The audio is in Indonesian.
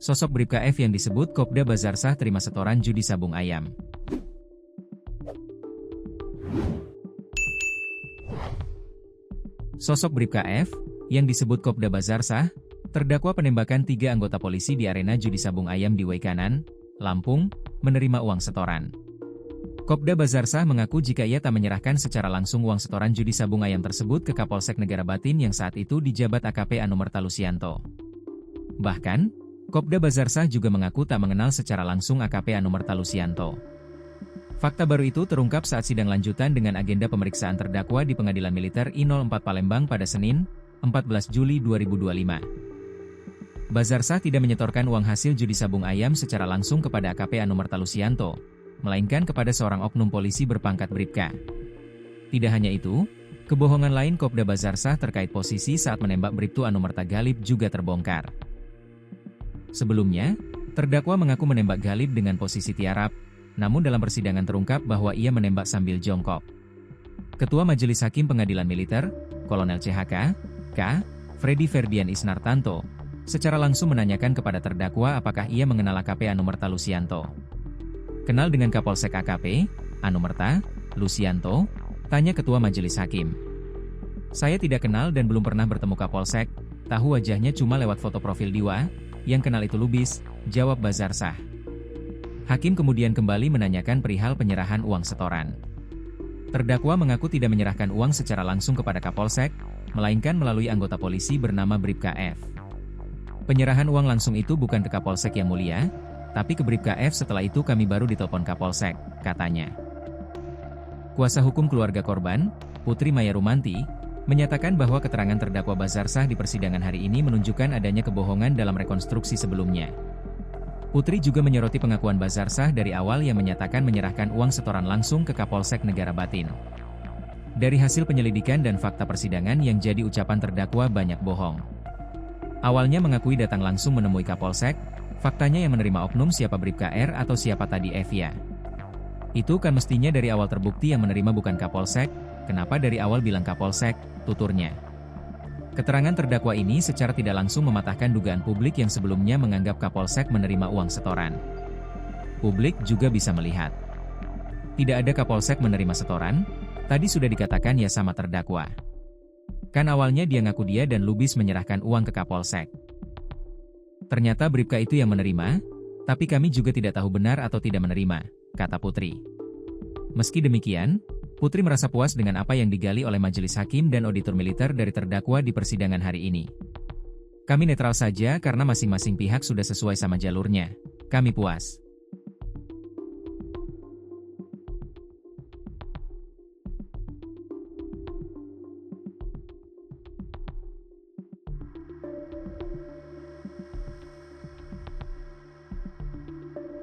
Sosok Bribka F yang disebut Kopda Bazarsah terima setoran judi sabung ayam. Sosok Bribka F, yang disebut Kopda Bazarsah, terdakwa penembakan 3 anggota polisi di arena judi sabung ayam di Waikanan, Lampung, menerima uang setoran. Kopda Bazarsah mengaku jika ia tak menyerahkan secara langsung uang setoran judi sabung ayam tersebut ke Kapolsek Negara Batin yang saat itu dijabat AKP Anumerta Lusianto. Bahkan, Kopda Bazarsah juga mengaku tak mengenal secara langsung AKP Anumerta Lusianto. Fakta baru itu terungkap saat sidang lanjutan dengan agenda pemeriksaan terdakwa di Pengadilan Militer I04 Palembang pada Senin, 14 Juli 2025. Bazarsah tidak menyetorkan uang hasil judi sabung ayam secara langsung kepada AKP Anumerta Lusianto, melainkan kepada seorang oknum polisi berpangkat Bribka. Tidak hanya itu, kebohongan lain Kopda Bazarsah terkait posisi saat menembak Bribtu Anumerta Galib juga terbongkar. Sebelumnya, terdakwa mengaku menembak Galib dengan posisi tiarap, namun dalam persidangan terungkap bahwa ia menembak sambil jongkok. Ketua Majelis Hakim Pengadilan Militer, Kolonel CHK, K. Freddy Ferdian Isnartanto, secara langsung menanyakan kepada terdakwa apakah ia mengenal AKP Anumerta Lusianto. Kenal dengan Kapolsek AKP, Anumerta, Lusianto? Tanya Ketua Majelis Hakim. Saya tidak kenal dan belum pernah bertemu Kapolsek, tahu wajahnya cuma lewat foto profil Diwa, yang kenal itu Lubis, jawab Bazarsah. Hakim kemudian kembali menanyakan perihal penyerahan uang setoran. Terdakwa mengaku tidak menyerahkan uang secara langsung kepada Kapolsek, melainkan melalui anggota polisi bernama Bribka F. Penyerahan uang langsung itu bukan ke Kapolsek yang mulia, tapi ke Bribka F. Setelah itu kami baru ditelepon Kapolsek, katanya. Kuasa hukum keluarga korban, Putri Maya Rumanti, menyatakan bahwa keterangan terdakwa Bazarsah di persidangan hari ini menunjukkan adanya kebohongan dalam rekonstruksi sebelumnya. Putri juga menyoroti pengakuan Bazarsah dari awal yang menyatakan menyerahkan uang setoran langsung ke Kapolsek Negara Batin. Dari hasil penyelidikan dan fakta persidangan yang jadi ucapan terdakwa banyak bohong. Awalnya mengakui datang langsung menemui Kapolsek, faktanya yang menerima oknum siapa Bribka R atau siapa tadi F ya. Itu kan mestinya dari awal terbukti yang menerima bukan Kapolsek, kenapa dari awal bilang Kapolsek, tuturnya. Keterangan terdakwa ini secara tidak langsung mematahkan dugaan publik yang sebelumnya menganggap Kapolsek menerima uang setoran. Publik juga bisa melihat. Tidak ada Kapolsek menerima setoran, tadi sudah dikatakan ya sama terdakwa. Kan awalnya dia ngaku dia dan Lubis menyerahkan uang ke Kapolsek. Ternyata Bribka itu yang menerima, tapi kami juga tidak tahu benar atau tidak menerima, kata Putri. Meski demikian, Putri merasa puas dengan apa yang digali oleh Majelis Hakim dan Auditor Militer dari terdakwa di persidangan hari ini. Kami netral saja karena masing-masing pihak sudah sesuai sama jalurnya. Kami puas.